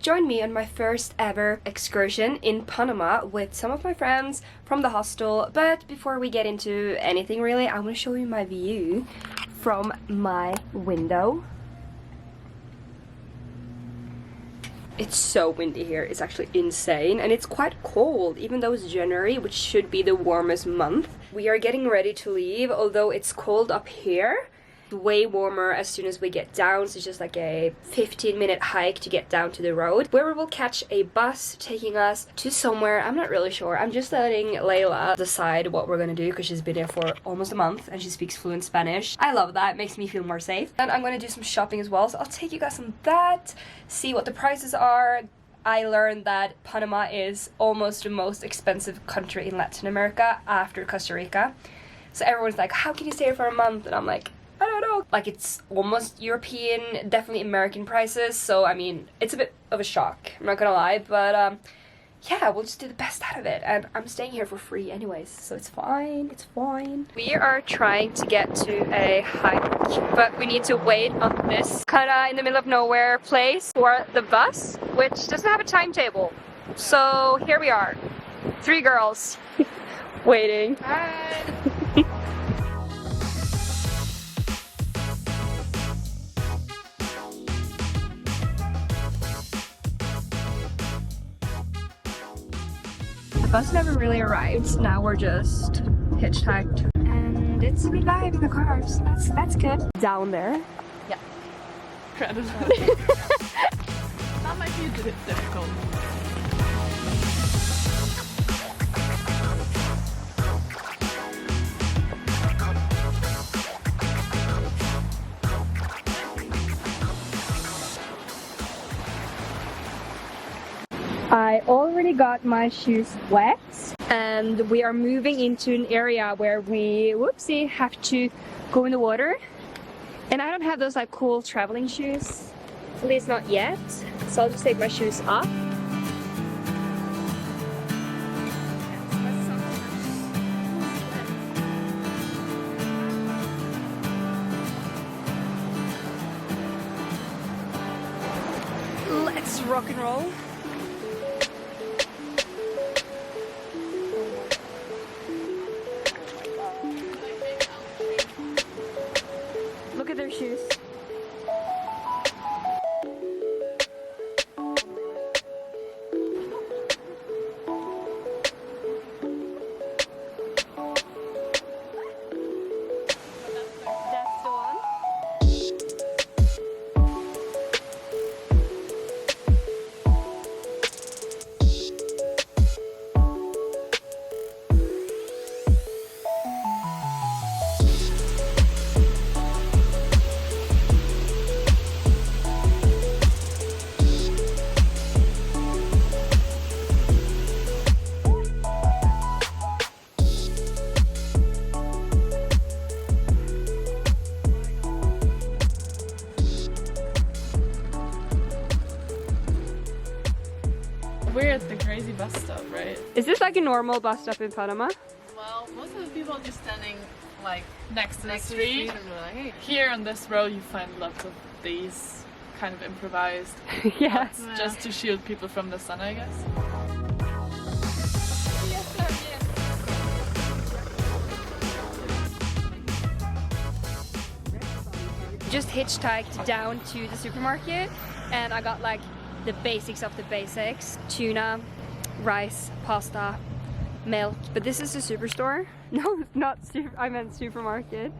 Join me on my first ever excursion in Panama with some of my friends from the hostel. But before we get into anything really, I want to show you my view from my window. It's so windy here, it's actually insane, and it's quite cold even though it's January, which should be the warmest month. We are getting ready to leave, although it's cold up here. Way warmer as soon as we get down, so it's just like a 15-minute hike to get down to the road, where we will catch a bus taking us to somewhere. I'm not really sure. I'm just letting Layla decide what we're gonna do because she's been here for almost a month and she speaks fluent Spanish. I love that, it makes me feel more safe. And I'm gonna do some shopping as well, so I'll take you guys on that, see what the prices are. I learned that Panama is almost the most expensive country in Latin America after Costa Rica. So everyone's like, how can you stay here for a month? And I'm like, I don't know. Like, it's almost European, definitely American prices, so I mean, it's a bit of a shock, I'm not gonna lie, but yeah, we'll just do the best out of it, and I'm staying here for free anyways, so it's fine, it's fine. We are trying to get to a hike, but we need to wait on this kinda in the middle of nowhere place for the bus, which doesn't have a timetable. So here we are, 3 girls waiting. Hi. The bus never really arrived. Now we're just hitchhiked, and it's a good vibe in the car, so that's good. Down there. Yeah. Incredible. That might be a bit difficult. I already got my shoes wet, and we are moving into an area where we, whoopsie, have to go in the water. And I don't have those like cool traveling shoes, at least not yet, so I'll just take my shoes off. Let's rock and roll. Look at their shoes. That's the one. We're at the crazy bus stop, right? Is this like a normal bus stop in Panama? Well, most of the people are just standing like next to the street. And we're like, hey. Here on this road you find lots of these kind of improvised Yes. huts, just to shield people from the sun, I guess. Just hitchhiked down to the supermarket, and I got like the basics of the basics: tuna, rice, pasta, milk. But this is the superstore. No, not super, I meant supermarket.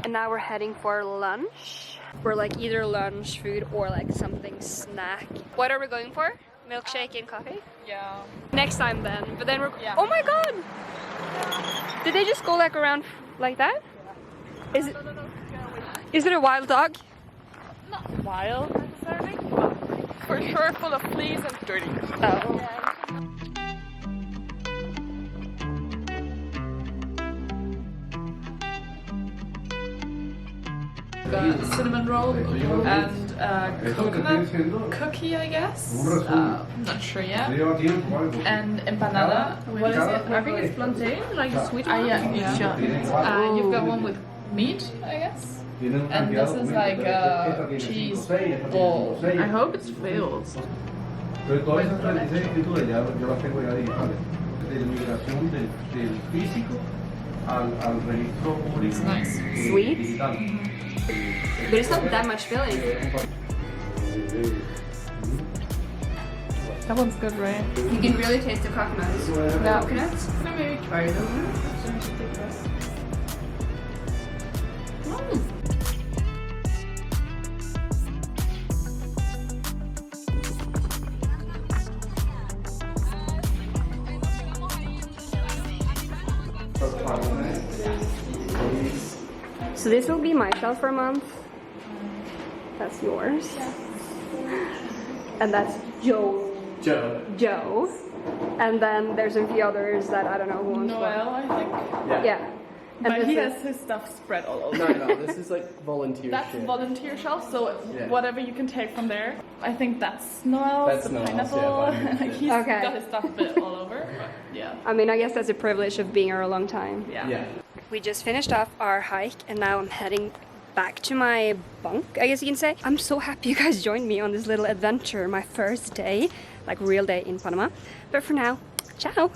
And now we're heading for lunch. For like either lunch, food, or like something snack. What are we going for? Milkshake and coffee? Yeah. Next time then. But then we're, Yeah. oh my god! Did they just go like around like that? Is it? No. Is it a wild dog? Not wild necessarily, but for sure full of fleas and dirty. Oh. Got cinnamon roll and coconut cookie, I guess. I'm not sure yet. And empanada. What is it? I think it's plantain, like a sweet one. Yeah. You've got one with meat, I guess. And this is like a cheese ball. I hope it's filled. Pero todas esas 36 escrituras ya yo las tengo ya digitales. De migración del físico al registro público. It's nice. Sweet. Digital. But it's not that much filling. That one's good, right? You can really taste the coconuts. Yeah. Coconuts? Can I maybe try them? So this will be my shell for a month. That's yours. And that's Joe. And then there's a few others that I don't know who wants Noel, I think. what. Yeah. And But he this has his stuff spread all over. No, this is like volunteer That's shit. volunteer shelf, so Yeah. whatever you can take from there. I think that's Noel's, That's the Noel's, pineapple. yeah, Like he's Okay. got his stuff a bit all over. But yeah. I mean, I guess that's a privilege of being here a long time. Yeah. We just finished off our hike and now I'm heading back to my bunk, I guess you can say. I'm so happy you guys joined me on this little adventure, my first day, like real day in Panama. But for now, ciao!